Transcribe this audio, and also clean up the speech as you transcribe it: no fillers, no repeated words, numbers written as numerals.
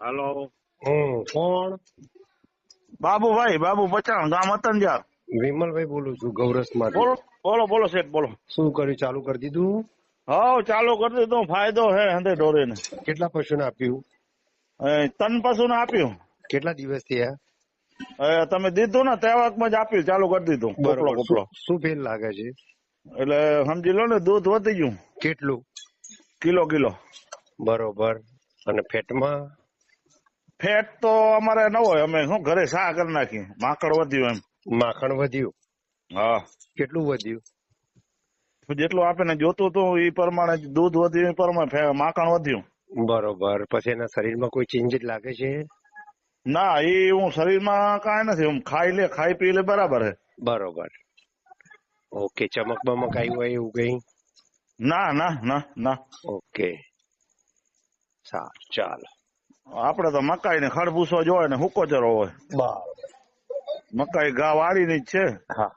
હાલો કોણ? બાબુભાઈ, બાબુ પચાણ, ગામ અતંજા. વિમલભાઈ બોલું છું ગૌરસ માંથી. બોલો બોલો બોલો શેઠ બોલો. શું કર્યું? ચાલુ કરી દીધું? હા ચાલુ કરી દીધું. ફાયદો હે હંધે ઢોરે ને. કેટલા પશુને આપ્યું? તન પશુ ને આપ્યું. કેટલા દિવસ થયા? તમે દીધું ને તહેવારમાં જ આપ્યું, ચાલુ કરી દીધું. કોપલો બરોબર. કોપલો શું ફેર લાગે છે? એટલે સમજી લો ને, દૂધ વધી ગયું. કેટલું? કિલો. બરોબર. અને ફેટમાં? ફેટ તો અમારે ન હોય, અમે શું ઘરે શા કરી નાખી. માકડ વધ્યું એમ. માખણ વધ્યું? હા, કેટલું વધ્યું? જેટલું આપે ને જોતું હતું એ પ્રમાણે દૂધ વધ્યું, એ પ્રમાણે માખણ વધ્યું. બરોબર. પછી એના શરીરમાં કોઈ ચેન્જ લાગે છે? ના, એ હું શરીરમાં કાંઈ નથી. હું ખાઈ પી લે બરાબર હે. બરોબર. ઓકે. ચમક બમક આવ્યું હોય એવું કઈ? ના ના ના ના. ઓકે, સારું, ચાલો. આપડે તો મકાઈ ને ખરબૂસો જ હોય ને હુકોચરો હોય. બરાબર. મકાઈ ઘા વાળીની જ છે. હા.